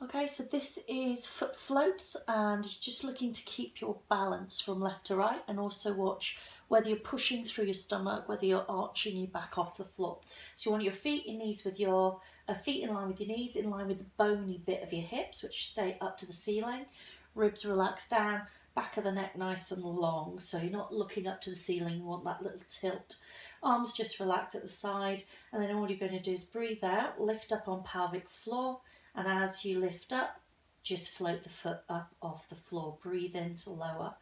Okay, so this is foot floats, and you're just looking to keep your balance from left to right, and also watch whether you're pushing through your stomach, whether you're arching your back off the floor. So you want your feet and knees with your feet in line with your knees, in line with the bony bit of your hips, which stay up to the ceiling. Ribs relaxed down, back of the neck nice and long, so you're not looking up to the ceiling, you want that little tilt. Arms just relaxed at the side, and then all you're going to do is breathe out, lift up on pelvic floor, and as you lift up, just float the foot up off the floor. Breathe in to lower.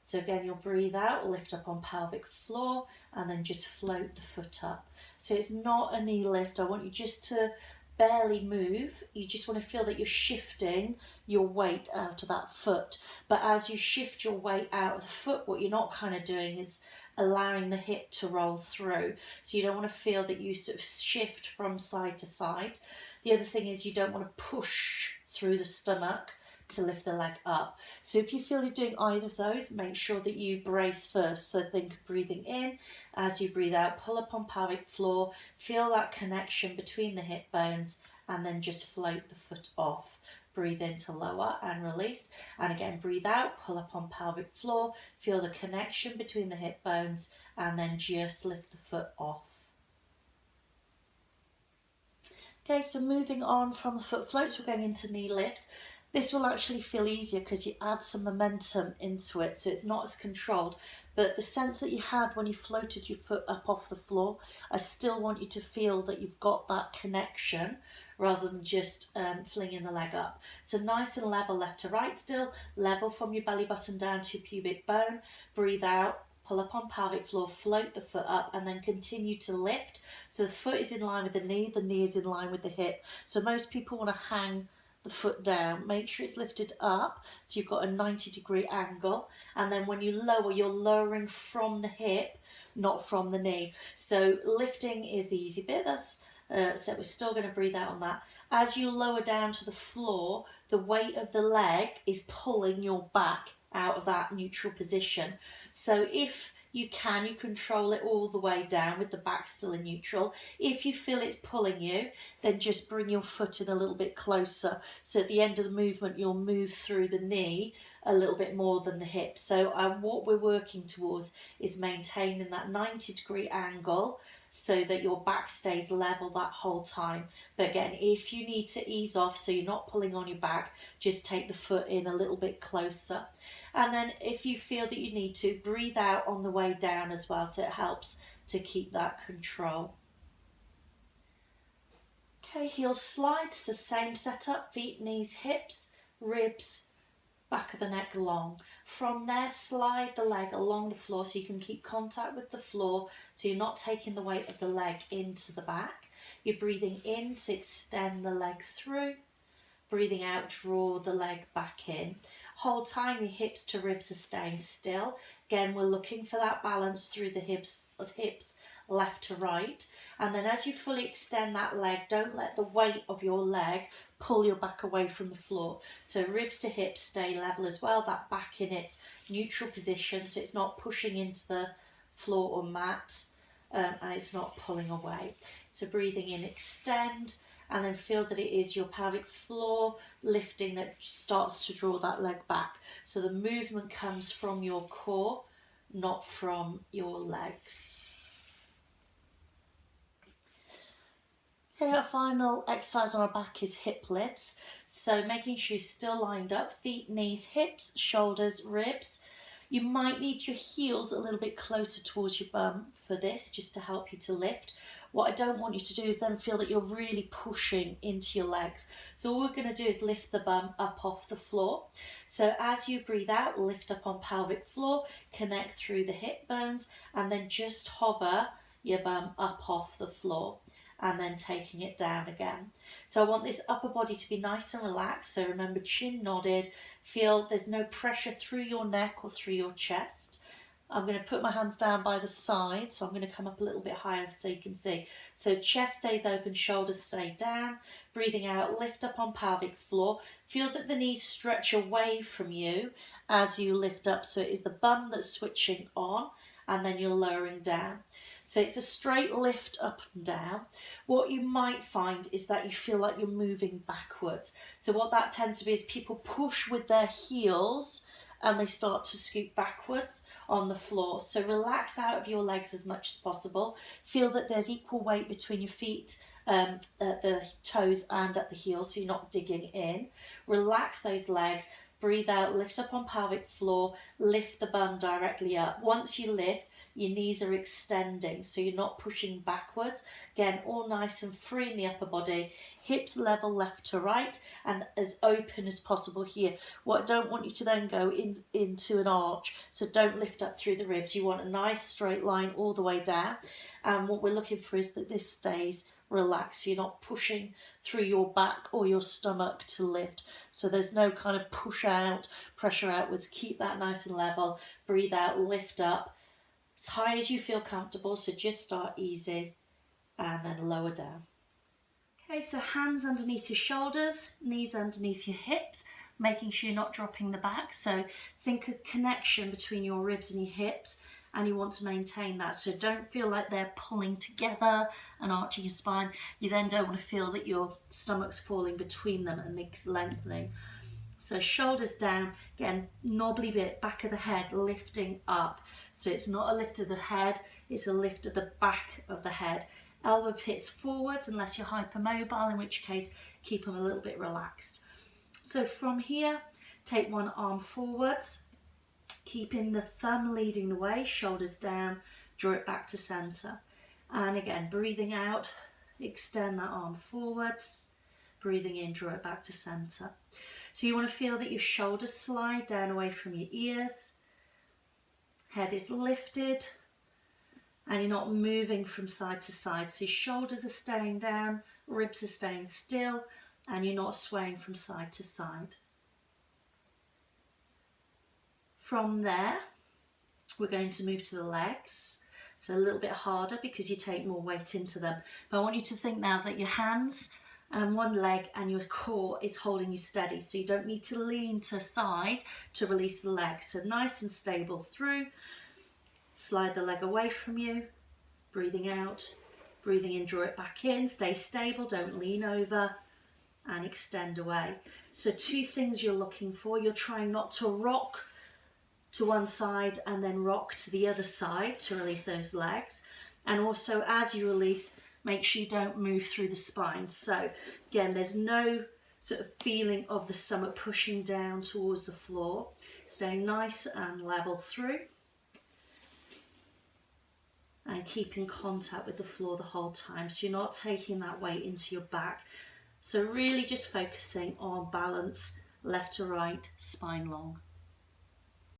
So again, you'll breathe out, lift up on pelvic floor, and then just float the foot up. So it's not a knee lift. I want you just to barely move. You just want to feel that you're shifting your weight out of that foot. But as you shift your weight out of the foot, what you're not kind of doing is allowing the hip to roll through. So you don't want to feel that you sort of shift from side to side. The other thing is you don't want to push through the stomach to lift the leg up. So if you feel you're doing either of those, make sure that you brace first. So think of breathing in. As you breathe out, pull up on pelvic floor, feel that connection between the hip bones, and then just float the foot off. Breathe in to lower and release. And again, breathe out, pull up on pelvic floor, feel the connection between the hip bones, and then just lift the foot off. Okay, so moving on from the foot floats, we're going into knee lifts. This will actually feel easier because you add some momentum into it, so it's not as controlled. But the sense that you had when you floated your foot up off the floor, I still want you to feel that you've got that connection rather than just flinging the leg up. So nice and level left to right still, level from your belly button down to pubic bone. Breathe out, pull up on pelvic floor, float the foot up, and then continue to lift. So the foot is in line with the knee is in line with the hip. So most people want to hang the foot down. Make sure it's lifted up so you've got a 90-degree angle, and then when you lower, you're lowering from the hip, not from the knee. So lifting is the easy bit. So we're still going to breathe out on that. As you lower down to the floor, the weight of the leg is pulling your back out of that neutral position. So if you control it all the way down with the back still in neutral. If you feel it's pulling you, then just bring your foot in a little bit closer. So at the end of the movement, you'll move through the knee a little bit more than the hip. So what we're working towards is maintaining that 90-degree angle so that your back stays level that whole time. But again, if you need to ease off so you're not pulling on your back, just take the foot in a little bit closer. And then if you feel that you need to, breathe out on the way down as well, so it helps to keep that control. Okay, heel slides, the same setup, feet, knees, hips, ribs, back of the neck long. From there, slide the leg along the floor so you can keep contact with the floor, so you're not taking the weight of the leg into the back. You're breathing in to extend the leg through. Breathing out, draw the leg back in. Whole time your hips to ribs are staying still. Again, we're looking for that balance through the hips left to right. And then as you fully extend that leg, don't let the weight of your leg pull your back away from the floor. So ribs to hips stay level as well, that back in its neutral position, so it's not pushing into the floor or mat, and it's not pulling away. So breathing in, extend, and then feel that it is your pelvic floor lifting that starts to draw that leg back. So the movement comes from your core, not from your legs. Okay, our final exercise on our back is hip lifts. So making sure you're still lined up, feet, knees, hips, shoulders, ribs. You might need your heels a little bit closer towards your bum for this, just to help you to lift. What I don't want you to do is then feel that you're really pushing into your legs. So all we're going to do is lift the bum up off the floor. So as you breathe out, lift up on pelvic floor, connect through the hip bones, and then just hover your bum up off the floor, and then taking it down again. So I want this upper body to be nice and relaxed. So remember, chin nodded, feel there's no pressure through your neck or through your chest. I'm going to put my hands down by the side, so I'm going to come up a little bit higher so you can see. So chest stays open, shoulders stay down. Breathing out, lift up on pelvic floor. Feel that the knees stretch away from you as you lift up. So it is the bum that's switching on, and then you're lowering down. So it's a straight lift up and down. What you might find is that you feel like you're moving backwards. So what that tends to be is people push with their heels and they start to scoot backwards on the floor. So relax out of your legs as much as possible. Feel that there's equal weight between your feet, at the toes and at the heels, so you're not digging in. Relax those legs. Breathe out, lift up on pelvic floor, lift the bum directly up. Once you lift, your knees are extending, so you're not pushing backwards. Again, all nice and free in the upper body. Hips level left to right and as open as possible here. What I don't want you to then go into an arch, so don't lift up through the ribs. You want a nice straight line all the way down. And what we're looking for is that this stays relaxed. You're not pushing through your back or your stomach to lift. So there's no kind of push out, pressure outwards. Keep that nice and level. Breathe out, lift up as high as you feel comfortable. So just start easy and then lower down. Okay, so hands underneath your shoulders, knees underneath your hips, making sure you're not dropping the back. So think of connection between your ribs and your hips, and you want to maintain that. So don't feel like they're pulling together and arching your spine. You then don't want to feel that your stomach's falling between them and it's lengthening. So shoulders down, again, knobbly bit, back of the head lifting up. So it's not a lift of the head, it's a lift of the back of the head. Elbow pits forwards unless you're hypermobile, in which case keep them a little bit relaxed. So from here, take one arm forwards, keeping the thumb leading the way, shoulders down, draw it back to center. And again, breathing out, extend that arm forwards, breathing in, draw it back to center. So you want to feel that your shoulders slide down away from your ears, head is lifted, and you're not moving from side to side. So your shoulders are staying down, ribs are staying still, and you're not swaying from side to side. From there, we're going to move to the legs. So a little bit harder because you take more weight into them. But I want you to think now that your hands and one leg and your core is holding you steady. So you don't need to lean to side to release the leg. So nice and stable through. Slide the leg away from you. Breathing out, breathing in, draw it back in. Stay stable, don't lean over. And extend away. So two things you're looking for. You're trying not to rock to one side and then rock to the other side to release those legs. And also as you release, make sure you don't move through the spine. So again, there's no sort of feeling of the stomach pushing down towards the floor. Staying nice and level through. And keeping contact with the floor the whole time. So you're not taking that weight into your back. So really just focusing on balance, left to right, spine long.